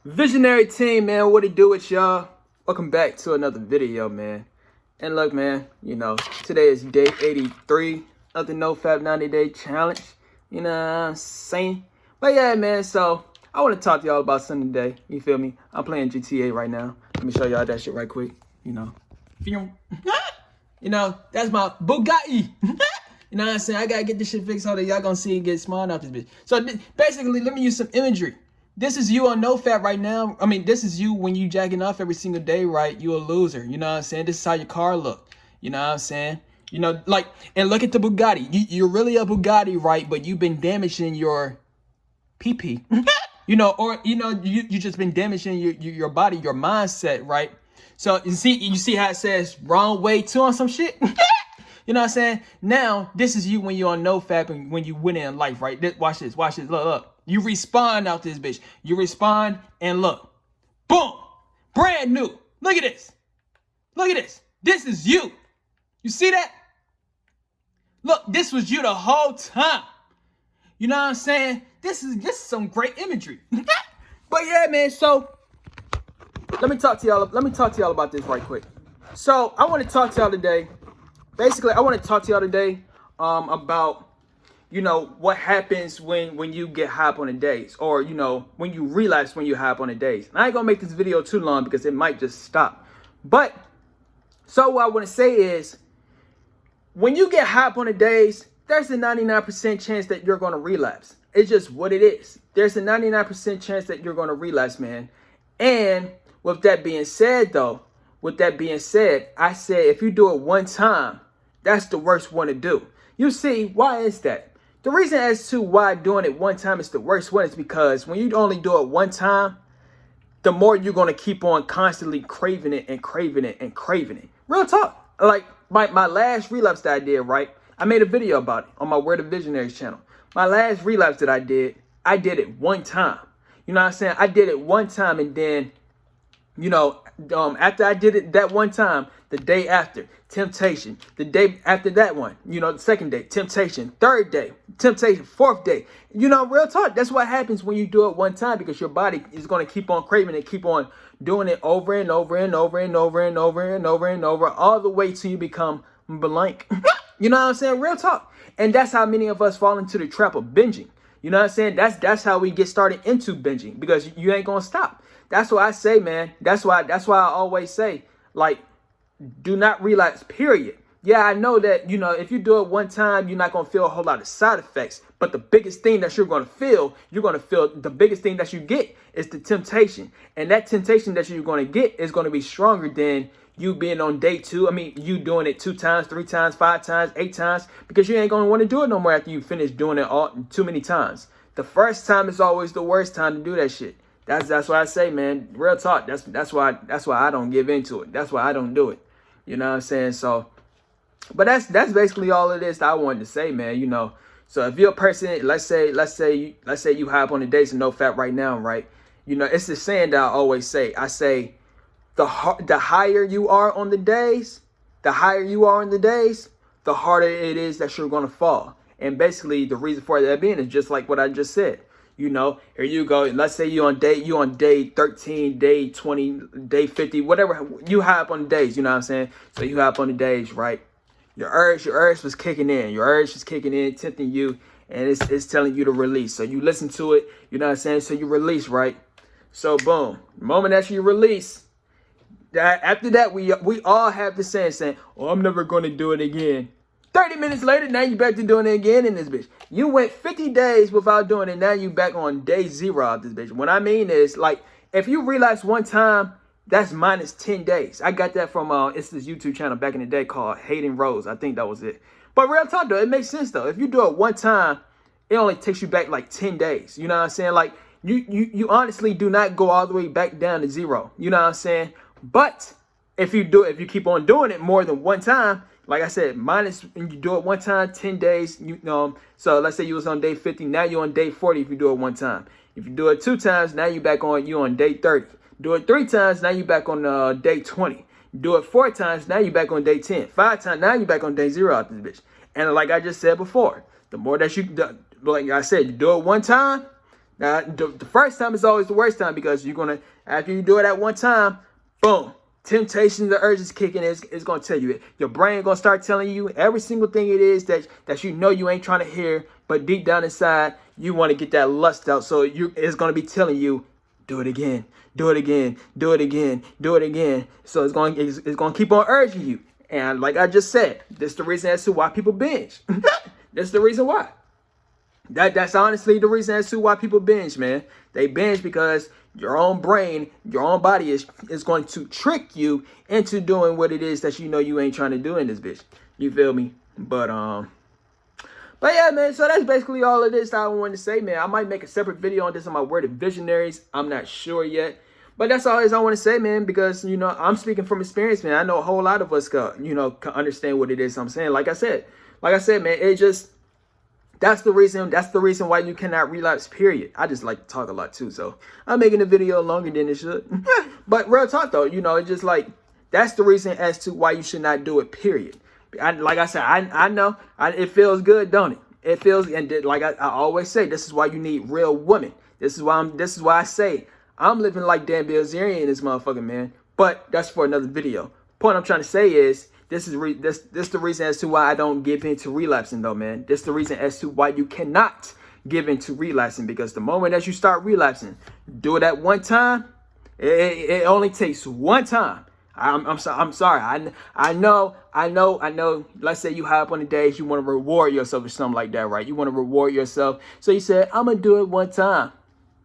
Visionary team, man, what it do with y'all? Welcome back to another video, man. And look, man, today is day 83 of the Nofap 90-day challenge. You know what I'm saying? But yeah, man, so I want to talk to y'all about something today. You feel me? I'm playing GTA right now. Let me show y'all that shit right quick. That's my Bugatti. You know what I'm saying? I gotta get this shit fixed so that y'all gonna see it get smart out this bitch. So basically, let me use some imagery. This is you on Nofap right now. I mean, this is you when you jacking off every single day, right? You a loser. You know what I'm saying? This is how your car look. You know what I'm saying? And look at the Bugatti. You're really a Bugatti, right? But you've been damaging your PP. You just been damaging your body, your mindset, right? So you see how it says wrong way too on some shit? You know what I'm saying? Now, this is you when you're on Nofap and when you win in life, right? Watch this, look. You respond out this bitch. You respond and look. Boom! Brand new. Look at this. This is you. You see that? Look, this was you the whole time. You know what I'm saying? This is some great imagery. But yeah, man, so let me talk to y'all about this right quick. So I want to talk to y'all today. Basically, I want to talk to y'all today about, what happens when you get high up on the days, or, when you realize when you high up on the days. And I ain't going to make this video too long because it might just stop. But, so what I want to say is, when you get high up on the days, there's a 99% chance that you're going to relapse. It's just what it is. There's a 99% chance that you're going to relapse, man. And with that being said, I said if you do it one time, that's the worst one to do. You see, why is that? The reason as to why doing it one time is the worst one is because when you only do it one time, the more you're going to keep on constantly craving it and craving it and craving it. Real talk. Like my last relapse that I did, right? I made a video about it on my Word of Visionaries channel. My last relapse that I did it one time. You know what I'm saying? I did it one time, and then after I did it that one time, the day after, temptation. The day after that one, the second day, temptation. Third day, temptation. Fourth day. Real talk. That's what happens when you do it one time, because your body is going to keep on craving it, keep on doing it over and over and over and over and over and over and over, all the way till you become blank. You know what I'm saying? Real talk. And that's how many of us fall into the trap of binging. You know what I'm saying? That's how we get started into binging, because you ain't going to stop. That's why I say, man, that's why I always say, like, do not relapse, period. Yeah, I know that, if you do it one time, you're not going to feel a whole lot of side effects. But the biggest thing that you're going to feel, the biggest thing that you get is the temptation. And that temptation that you're going to get is going to be stronger than you being on day two. I mean, you doing it 2 times, 3 times, 5 times, 8 times, because you ain't going to want to do it no more after you finish doing it all too many times. The first time is always the worst time to do that shit. That's why I say, man, real talk. That's why I don't give into it. That's why I don't do it. You know what I'm saying? So, but that's basically all it is that I wanted to say, man. So if you're a person, let's say you high up on the days and Nofap right now, right? It's the saying that I always say. I say, the higher you are on the days, the harder it is that you're gonna fall. And basically, the reason for that being is just like what I just said. Here you go. Let's say you on day 13, day 20, day 50, whatever. You high up on the days, you know what I'm saying? So you high up on the days, right? Your urge was kicking in. Your urge is kicking in, tempting you, and it's telling you to release. So you listen to it, you know what I'm saying? So you release, right? So boom, the moment that you release, after that, we all have the saying, oh, I'm never going to do it again. 30 minutes later, now you back to doing it again in this bitch. You went 50 days without doing it. Now you back on day 0 of this bitch. What I mean is, like, if you relapse one time, that's minus 10 days. I got that from it's this YouTube channel back in the day called Hayden Rose. I think that was it. But real talk, though, it makes sense, though. If you do it one time, it only takes you back like 10 days. You know what I'm saying? Like, you honestly do not go all the way back down to 0. You know what I'm saying? But if you keep on doing it more than one time, like I said, when you do it one time, 10 days, so let's say you was on day 50, now you're on day 40 if you do it one time. If you do it 2 times, now you on day 30. Do it 3 times, now you back on day 20. Do it 4 times, now you back on day 10. 5 times, now you back on day 0 out this bitch. And like I just said before, the more that like I said, you do it one time, Now, the first time is always the worst time because you're gonna, after you do it at one time, boom, temptation, the urges kicking is gonna tell you it. Your brain gonna start telling you every single thing it is that you know you ain't trying to hear, but deep down inside you want to get that lust out. So it's gonna be telling you, do it again, do it again, do it again, do it again. So it's gonna keep on urging you. And like I just said, this is the reason as to why people binge. That's the reason why. That's honestly the reason as to why people binge, man. They binge because your own brain, your own body is going to trick you into doing what it is that you know you ain't trying to do in this bitch. You feel me? But yeah, man. So that's basically all of this that I wanted to say, man. I might make a separate video on this on my word of visionaries. I'm not sure yet. But that's all I want to say, man, because, you know, I'm speaking from experience, man. I know a whole lot of us can understand what it is I'm saying. Like I said, man, it just, that's the reason why you cannot relapse, period. I just like to talk a lot too, so I'm making a video longer than it should. But real talk though, you know, it's just like, that's the reason as to why you should not do it, period. Like I said, I know it feels good, don't it? It feels, and like I always say, this is why you need real women. This is why I say I'm living like Dan Bilzerian in this motherfucker, man. But that's for another video. Point I'm trying to say is, this is the reason as to why I don't give in to relapsing, though, man. This is the reason as to why you cannot give in to relapsing, because the moment that you start relapsing, do it at one time. It only takes one time. I'm sorry. I know. Let's say you high up on the days, you want to reward yourself or something like that, right? You want to reward yourself. So you said, I'm going to do it one time.